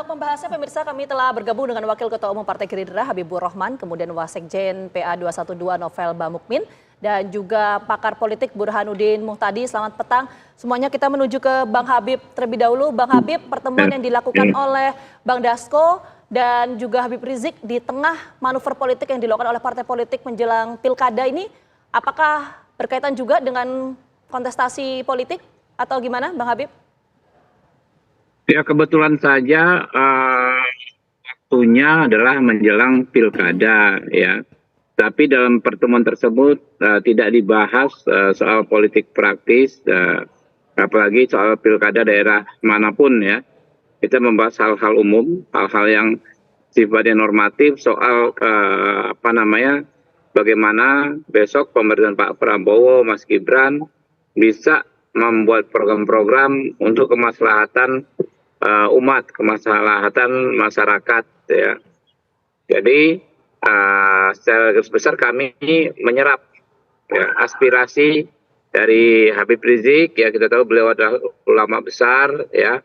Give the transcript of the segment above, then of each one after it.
Untuk membahasnya pemirsa kami telah bergabung dengan Wakil Ketua Umum Partai Gerindra Habibur Rahman, kemudian Wasekjen PA 212 Novel Bamukmin, dan juga pakar politik Burhanuddin Muhtadi. Selamat petang. Semuanya kita menuju ke Bang Habib terlebih dahulu. Bang Habib, pertemuan yang dilakukan oleh Bang Dasko dan juga Habib Rizik di tengah manuver politik yang dilakukan oleh partai politik menjelang pilkada ini, apakah berkaitan juga dengan kontestasi politik atau gimana Bang Habib? Ya kebetulan saja waktunya adalah menjelang pilkada ya. Tapi dalam pertemuan tersebut tidak dibahas soal politik praktis, apalagi soal pilkada daerah manapun ya. Kita membahas hal-hal umum, hal-hal yang sifatnya normatif soal bagaimana besok pemerintahan Pak Prabowo, Mas Gibran bisa membuat program-program untuk kemaslahatan umat, kemaslahatan masyarakat ya. Jadi secara garis besar kami menyerap ya, aspirasi dari Habib Rizik ya. Kita tahu beliau adalah ulama besar ya,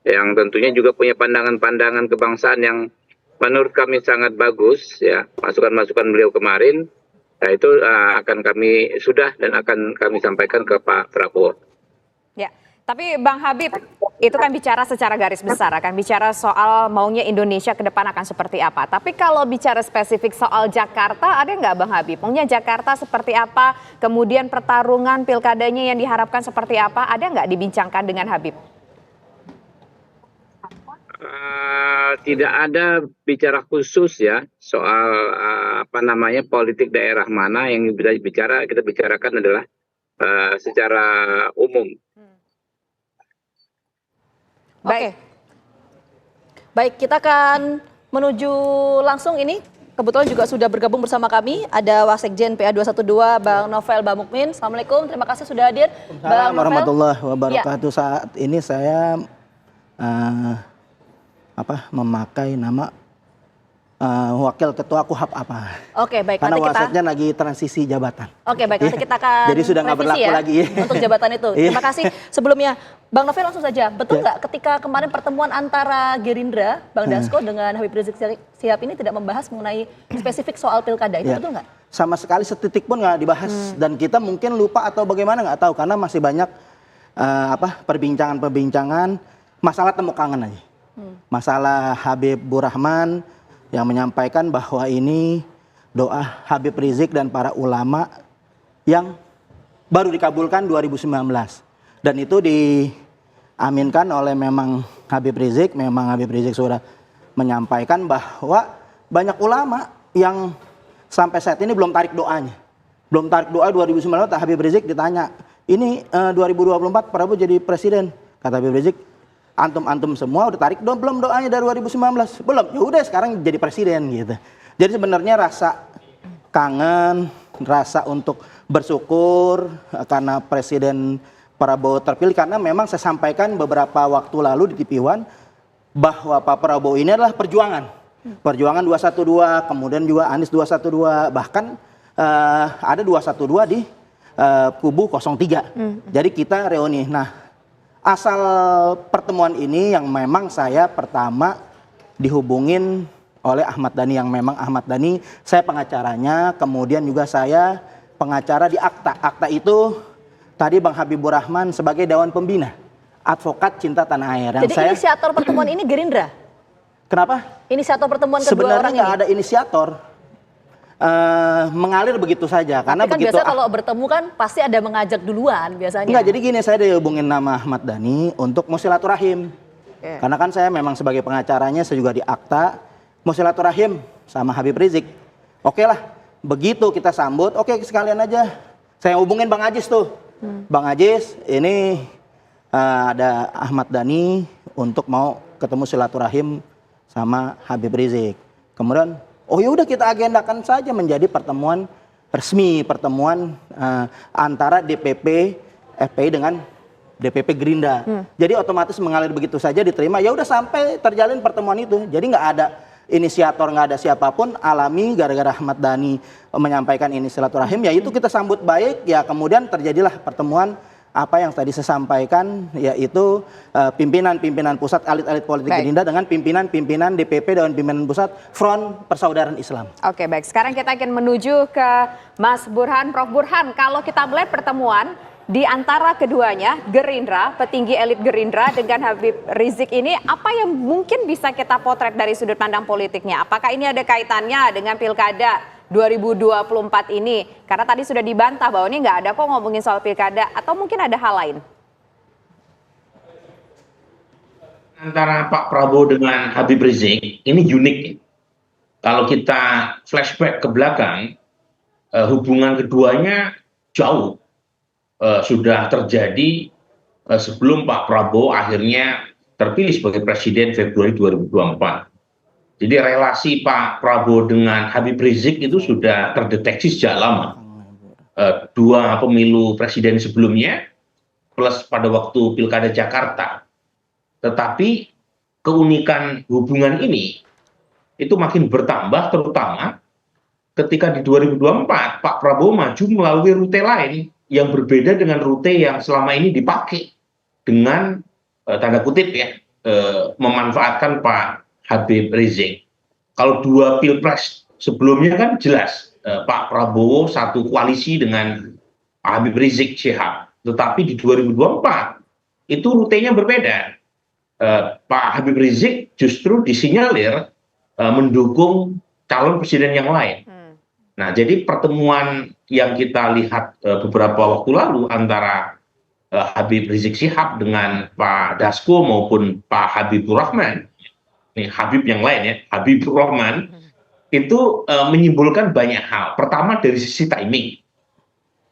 yang tentunya juga punya pandangan-pandangan kebangsaan yang menurut kami sangat bagus ya. Masukan-masukan beliau kemarin ya, itu akan kami dan akan kami sampaikan ke Pak Prabowo. Ya, tapi Bang Habib, itu kan bicara secara garis besar, akan bicara soal maunya Indonesia ke depan akan seperti apa. Tapi kalau bicara spesifik soal Jakarta, ada nggak Bang Habib? Maunya Jakarta seperti apa? Kemudian pertarungan pilkadanya yang diharapkan seperti apa? Ada nggak dibincangkan dengan Habib? Tidak ada bicara khusus ya soal politik daerah mana yang kita bicarakan adalah secara umum. Oke. Baik, kita akan menuju langsung ini. Kebetulan juga sudah bergabung bersama kami. Ada Wasekjen PA 212 Bang Novel Bamukmin. Assalamualaikum, terima kasih sudah hadir. Assalamualaikum warahmatullahi wabarakatuh. Ya. Saat ini saya memakai nama Wakil Ketua KUHAP apa. Oke, baik. Karena nanti Wasekjen lagi transisi jabatan. Oke, baik. Nanti kita akan jadi sudah nggak berlaku ya, lagi. Untuk jabatan itu. Terima kasih. Sebelumnya, Bang Novel langsung saja. Betul nggak ketika kemarin pertemuan antara Gerindra, Bang Dasko dengan Habib Rizik Syihab ini tidak membahas mengenai spesifik soal pilkada itu, betul nggak? Sama sekali setitik pun nggak dibahas. Dan kita mungkin lupa atau bagaimana nggak tahu. Karena masih banyak perbincangan-perbincangan masalah temu kangen aja. Masalah Habibur Rahman yang menyampaikan bahwa ini doa Habib Rizik dan para ulama yang baru dikabulkan 2019. Dan itu diaminkan oleh memang Habib Rizik. Memang Habib Rizik sudah menyampaikan bahwa banyak ulama yang sampai saat ini belum tarik doanya. Belum tarik doa 2019, Habib Rizik ditanya, ini 2024 Prabowo jadi presiden. Kata Habib Rizik, antum semua udah tarik belum doanya dari 2019? Belum. Ya udah sekarang jadi presiden gitu. Jadi sebenarnya rasa kangen, rasa untuk bersyukur karena Presiden Prabowo terpilih, karena memang saya sampaikan beberapa waktu lalu di TV One bahwa Pak Prabowo ini adalah perjuangan. Perjuangan 212, kemudian juga Anies 212, bahkan ada 212 di kubu 03. Jadi kita reuni. Nah, asal pertemuan ini yang memang saya pertama dihubungin oleh Ahmad Dhani, yang memang Ahmad Dhani saya pengacaranya, kemudian juga saya pengacara di Akta. Akta itu tadi Bang Habibur Rahman sebagai Dewan Pembina, advokat cinta tanah air. Jadi inisiator pertemuan ini Gerindra? Kenapa? Inisiator pertemuan kedua sebenarnya orang ini? Sebenarnya nggak ada inisiator. Mengalir begitu saja. Karena kan begitu biasa kalau bertemu kan pasti ada mengajak duluan biasanya. Enggak, jadi gini, saya dihubungin nama Ahmad Dhani untuk musilaturahim. Karena kan saya memang sebagai pengacaranya, saya juga di Akta musilaturahim sama Habib Rizik. Oke lah, begitu kita sambut, oke sekalian aja. Saya hubungin Bang Ajis tuh. Bang Ajis, ini ada Ahmad Dhani untuk mau ketemu silaturahim sama Habib Rizik. Kemudian oh ya udah kita agendakan saja menjadi pertemuan resmi, pertemuan antara DPP FPI dengan DPP Gerindra. Jadi otomatis mengalir begitu saja, diterima. Ya udah sampai terjalin pertemuan itu. Jadi nggak ada inisiator, nggak ada siapapun, alami gara-gara Ahmad Dhani menyampaikan ini silaturahim. Ya itu kita sambut baik. Ya kemudian terjadilah pertemuan apa yang tadi saya sampaikan, yaitu pimpinan-pimpinan pusat, elit-elit politik Gerindra dengan pimpinan-pimpinan DPP dan pimpinan pusat Front Persaudaraan Islam. Oke, baik. Sekarang kita akan menuju ke Mas Burhan. Prof. Burhan, kalau kita melihat pertemuan di antara keduanya, Gerindra, petinggi elit Gerindra dengan Habib Rizik ini, apa yang mungkin bisa kita potret dari sudut pandang politiknya? Apakah ini ada kaitannya dengan Pilkada 2024 ini? Karena tadi sudah dibantah bahwa ini nggak ada kok ngomongin soal Pilkada, atau mungkin ada hal lain? Antara Pak Prabowo dengan Habib Rizik ini unik. Kalau kita flashback ke belakang, hubungan keduanya jauh. Sudah terjadi sebelum Pak Prabowo akhirnya terpilih sebagai presiden Februari 2024. Jadi relasi Pak Prabowo dengan Habib Rizik itu sudah terdeteksi sejak lama. Dua pemilu presiden sebelumnya plus pada waktu Pilkada Jakarta. Tetapi keunikan hubungan ini itu makin bertambah, terutama ketika di 2024 Pak Prabowo maju melalui rute lain yang berbeda dengan rute yang selama ini dipakai dengan tanda kutip ya, memanfaatkan Pak Habib Rizik. Kalau dua pilpres sebelumnya kan jelas Pak Prabowo satu koalisi dengan Pak Habib Rizik Syihab. Tetapi di 2024 itu rutenya berbeda. Pak Habib Rizik justru disinyalir mendukung calon presiden yang lain. Nah, jadi pertemuan yang kita lihat beberapa waktu lalu antara Habib Rizik Syihab dengan Pak Dasko maupun Pak Habibur Rahman, nih Habib yang lain ya, Habibur Rahman, itu menyimpulkan banyak hal. Pertama dari sisi timing.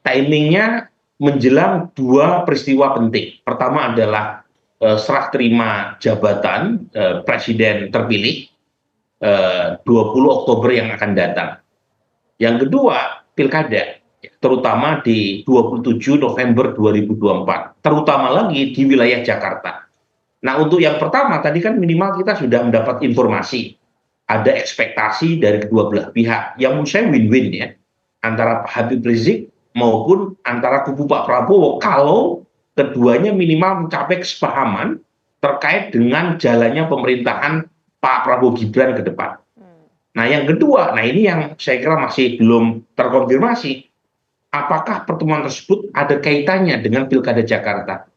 Timingnya menjelang dua peristiwa penting. Pertama adalah serah terima jabatan presiden terpilih 20 Oktober yang akan datang. Yang kedua, pilkada, terutama di 27 November 2024, terutama lagi di wilayah Jakarta. Nah, untuk yang pertama, tadi kan minimal kita sudah mendapat informasi, ada ekspektasi dari kedua belah pihak, yang menurut saya win-win ya, antara Pak Habib Rizik maupun antara kubu Pak Prabowo, kalau keduanya minimal mencapai kesepahaman terkait dengan jalannya pemerintahan Pak Prabowo Gibran ke depan. Nah, yang kedua, nah ini yang saya kira masih belum terkonfirmasi. Apakah pertemuan tersebut ada kaitannya dengan Pilkada Jakarta?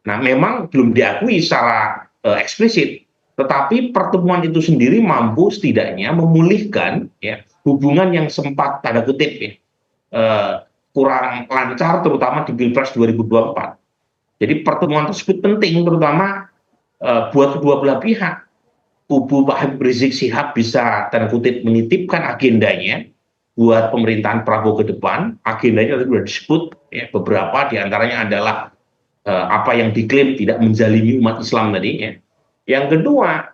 Nah, memang belum diakui secara eksplisit, tetapi pertemuan itu sendiri mampu setidaknya memulihkan ya, hubungan yang sempat tanda kutip ya, kurang lancar, terutama di Pilpres 2024. Jadi pertemuan tersebut penting, terutama buat kedua belah pihak. Kubu Pak Habib Rizik Syihab bisa tanda kutip menitipkan agendanya buat pemerintahan Prabowo ke depan. Agendanya tadi sudah disebut ya, beberapa diantaranya adalah apa yang diklaim tidak menzalimi umat Islam tadi ya. Yang kedua,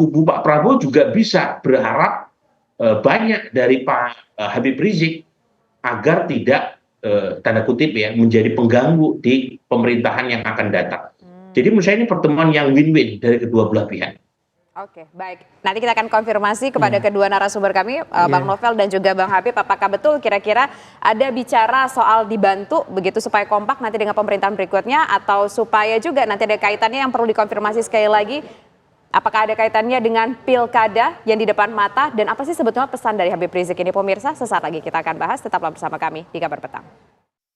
kubu Pak Prabowo juga bisa berharap banyak dari Pak Habib Rizik agar tidak tanda kutip ya menjadi pengganggu di pemerintahan yang akan datang. Jadi menurut saya ini pertemuan yang win-win dari kedua belah pihak. Oke, baik. Nanti kita akan konfirmasi kepada kedua narasumber kami, Bang Novel dan juga Bang Habib, apakah betul kira-kira ada bicara soal dibantu begitu supaya kompak nanti dengan pemerintahan berikutnya, atau supaya juga nanti ada kaitannya yang perlu dikonfirmasi sekali lagi, apakah ada kaitannya dengan pilkada yang di depan mata, dan apa sih sebetulnya pesan dari Habib Rizik ini? Pemirsa, sesaat lagi kita akan bahas, tetaplah bersama kami di Kabar Petang.